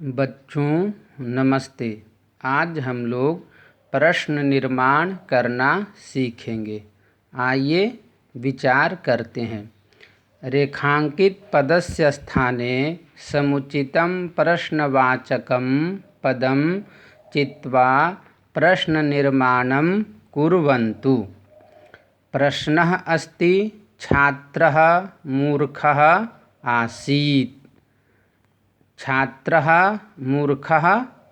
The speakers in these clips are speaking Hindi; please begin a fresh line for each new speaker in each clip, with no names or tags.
बच्चों नमस्ते। आज हम लोग प्रश्न निर्माण करना सीखेंगे। आइए विचार करते हैं। रेखांकित पदस्य स्थाने समुचितं प्रश्नवाचकं पदं चित्वा प्रश्न निर्माणं कुर्वन्तु। प्रश्नः अस्ति छात्रः मूर्खः आसीत्। छात्रः मूर्खः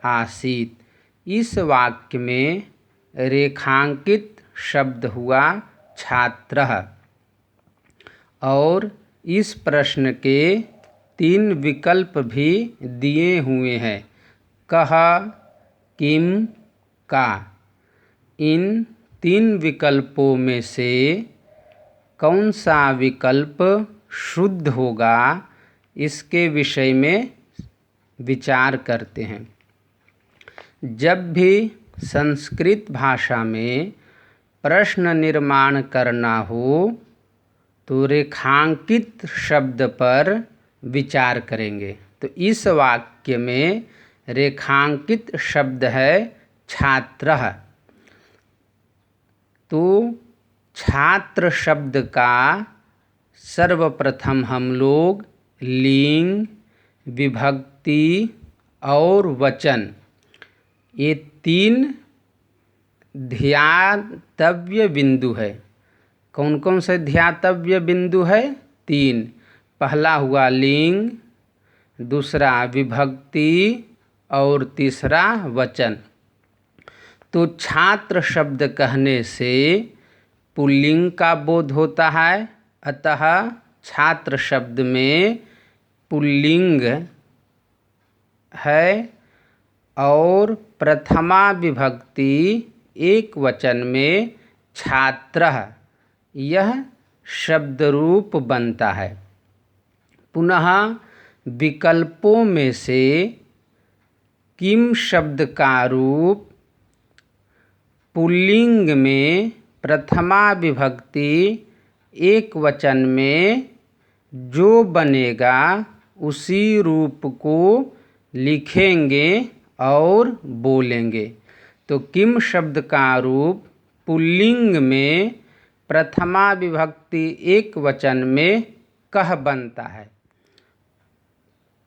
आसीत्। इस वाक्य में रेखांकित शब्द हुआ छात्रः और इस प्रश्न के 3 विकल्प भी दिए हुए हैं, कः, किम, का। इन 3 विकल्पों में से कौन सा विकल्प शुद्ध होगा, इसके विषय में विचार करते हैं। जब भी संस्कृत भाषा में प्रश्न निर्माण करना हो तो रेखांकित शब्द पर विचार करेंगे। तो इस वाक्य में रेखांकित शब्द है छात्रः। तो छात्र शब्द का सर्वप्रथम हम लोग लिंग, विभक्ति और वचन, ये 3 ध्यातव्य बिंदु है। कौन कौन से ध्यातव्य बिंदु है? 3। पहला हुआ लिंग, दूसरा विभक्ति और तीसरा वचन। तो छात्र शब्द कहने से पुल्लिंग का बोध होता है, अतः छात्र शब्द में पुल्लिंग है और प्रथमा विभक्ति एक वचन में छात्रः, यह शब्द रूप बनता है। पुनः विकल्पों में से किम शब्द का रूप पुल्लिंग में प्रथमा विभक्ति एक वचन में जो बनेगा उसी रूप को लिखेंगे और बोलेंगे। तो किम शब्द का रूप पुल्लिंग में प्रथमा विभक्ति एक वचन में कह बनता है।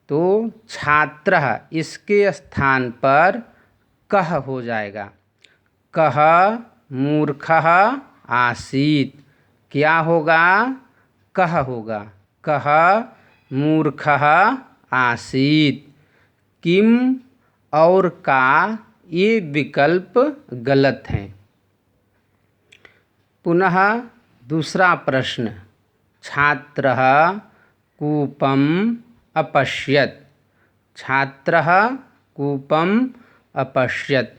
तो छात्रः इसके स्थान पर कह हो जाएगा। कः मूर्खः आसीत्, क्या होगा? कह होगा। कः मूर्खः आसीत्। किम और का ये विकल्प गलत हैं। पुनः दूसरा प्रश्न, छात्रः कूपम् अपश्यत्। छात्रः कूपम् अपश्यत्।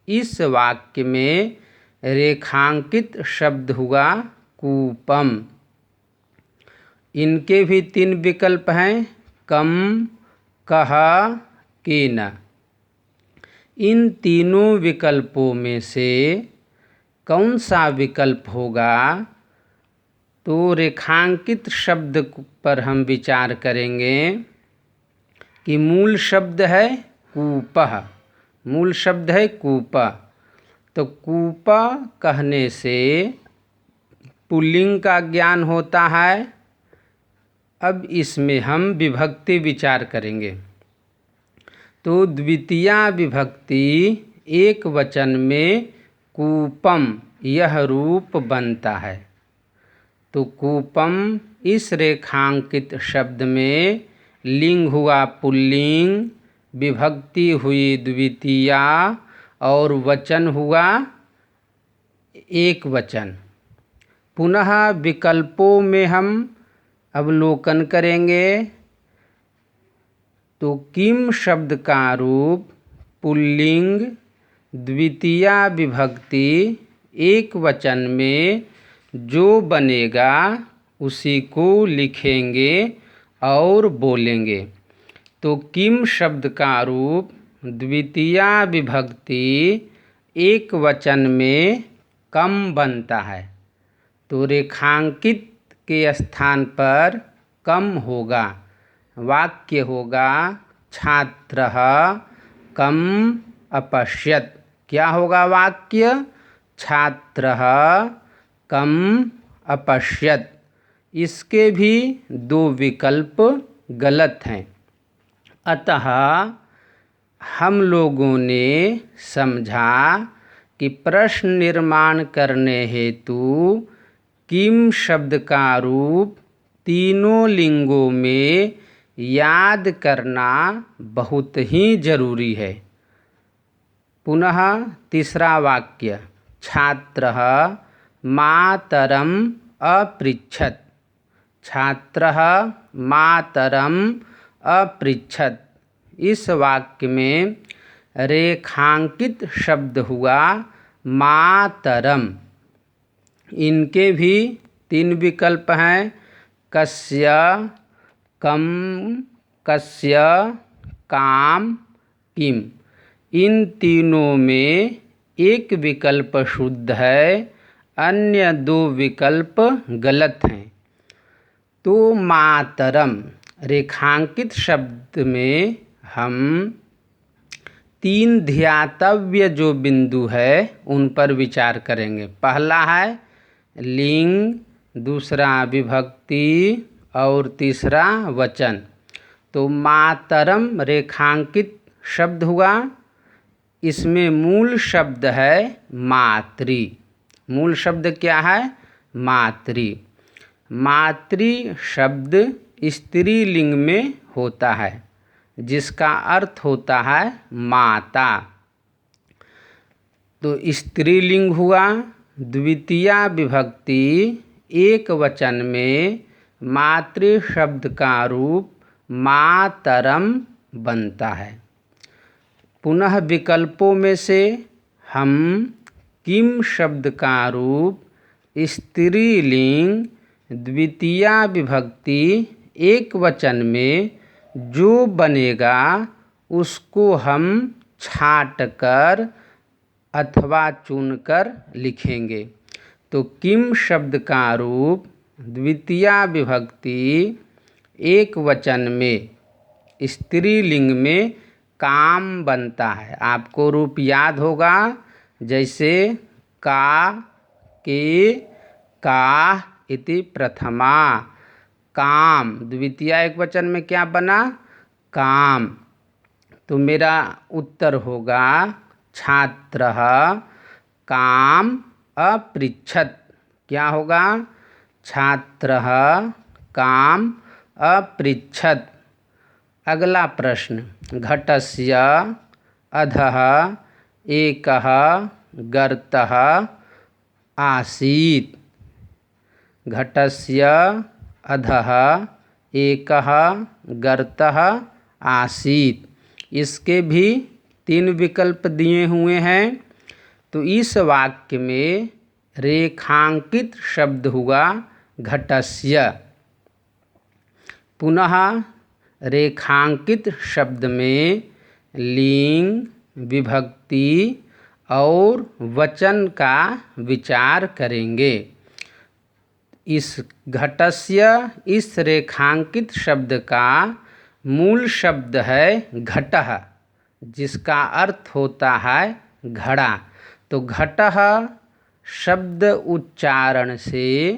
इस वाक्य में रेखांकित शब्द हुआ कूपम। इनके भी 3 विकल्प हैं, कम, कः, केन। इन तीनों विकल्पों में से कौन सा विकल्प होगा? तो रेखांकित शब्द पर हम विचार करेंगे कि मूल शब्द है कूपः। मूल शब्द है कूप। तो कूप कहने से पुल्लिंग का ज्ञान होता है। अब इसमें हम विभक्ति विचार करेंगे। तो द्वितीया विभक्ति एक वचन में कूपम, यह रूप बनता है। तो कूपम इस रेखांकित शब्द में लिंग हुआ पुल्लिंग, विभक्ति हुई द्वितीया और वचन हुआ एक वचन। पुनः विकल्पों में हम अवलोकन करेंगे। तो किम शब्द का रूप पुल्लिंग, द्वितीया विभक्ति एक वचन में जो बनेगा उसी को लिखेंगे और बोलेंगे। तो किम शब्द का रूप द्वितीया विभक्ति एक वचन में कम बनता है। तो रेखांकित के स्थान पर कम होगा। वाक्य होगा छात्रः कम अपश्यत। क्या होगा वाक्य? छात्रः कम अपश्यत। इसके भी दो विकल्प गलत हैं। अतः हम लोगों ने समझा कि प्रश्न निर्माण करने हेतु किम शब्द का रूप तीनों लिंगों में याद करना बहुत ही जरूरी है। पुनः तीसरा वाक्य, छात्रः मातरम अपृच्छत। छात्रः मातरम अपृच्छत। इस वाक्य में रेखांकित शब्द हुआ मातरम। इनके भी तीन विकल्प हैं, कस्य, कम, कस्य, काम, किम। इन तीनों में एक विकल्प शुद्ध है, अन्य दो विकल्प गलत हैं। तो मातरम रेखांकित शब्द में हम तीन ध्यातव्य जो बिंदु है उन पर विचार करेंगे। पहला है लिंग, दूसरा विभक्ति और तीसरा वचन। तो मातरम रेखांकित शब्द हुआ, इसमें मूल शब्द है मातृ। मूल शब्द क्या है? मातृ। मातृ शब्द स्त्रीलिंग में होता है, जिसका अर्थ होता है माता। तो स्त्रीलिंग हुआ। द्वितीया विभक्ति एक वचन में मातृ शब्द का रूप मातरम बनता है। पुनः विकल्पों में से हम किम शब्द का रूप स्त्रीलिंग द्वितीया विभक्ति एक वचन में जो बनेगा उसको हम छांटकर अथवा चुनकर लिखेंगे। तो किम शब्द का रूप द्वितीया विभक्ति एक वचन में स्त्रीलिंग में काम बनता है। आपको रूप याद होगा, जैसे का, के, का इति प्रथमा। काम द्वितीया एक वचन में क्या बना? काम। तो मेरा उत्तर होगा छात्रः काम अपृच्छत। क्या होगा? छात्रः काम अपृच्छत। अगला प्रश्न, घटस्य अधः एकः गर्तः आसीत्। घटस्य अधः एकः गर्तः आसीत्। इसके भी तीन विकल्प दिए हुए हैं। तो इस वाक्य में रेखांकित शब्द हुआ घटस्य। पुनः रेखांकित शब्द में लिंग, विभक्ति और वचन का विचार करेंगे। इस घटस्य, इस रेखांकित शब्द का मूल शब्द है घटः, जिसका अर्थ होता है घड़ा। तो घटः शब्द उच्चारण से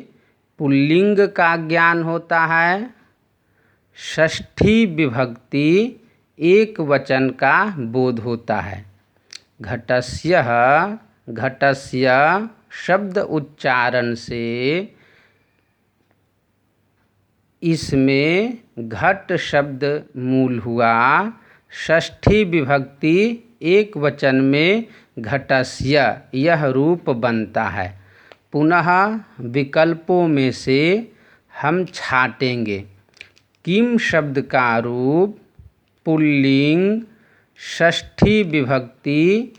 पुल्लिंग का ज्ञान होता है। षष्ठी विभक्ति एक वचन का बोध होता है। घटस्यः, घटस्य शब्द उच्चारण से इसमें घट शब्द मूल हुआ। षष्ठी विभक्ति एक वचन में घटस्य यह रूप बनता है। पुनः विकल्पों में से हम छांटेंगे। किम शब्द का रूप पुल्लिंग षष्ठी विभक्ति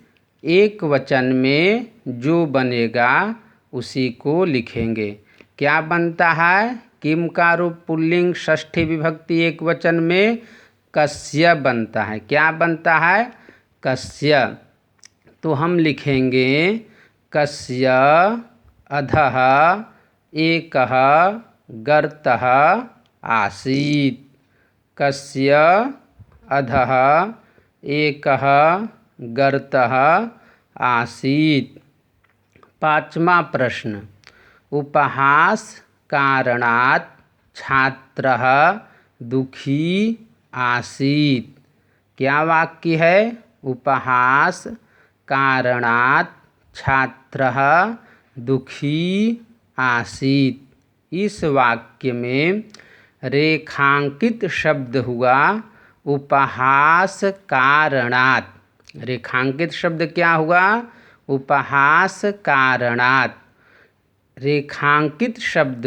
एक वचन में जो बनेगा उसी को लिखेंगे। क्या बनता है? किम का रूप पुल्लिंग षष्ठी विभक्ति एक वचन में कस्य बनता है। क्या बनता है? कस्य। तो हम लिखेंगे कस्य अधः एकः गर्तः आसीत्। कस्य अधः एकः गर्तः आसीत्। पाँचवा प्रश्न, उपहास कारणात् छात्रः दुखी आसीत्। क्या वाक्य है? उपहास कारणात् छात्रः दुखी आसीत्। इस वाक्य में रेखांकित शब्द हुआ उपहास कारणात्। रेखांकित शब्द क्या हुआ? उपहास कारणात्। रेखांकित शब्द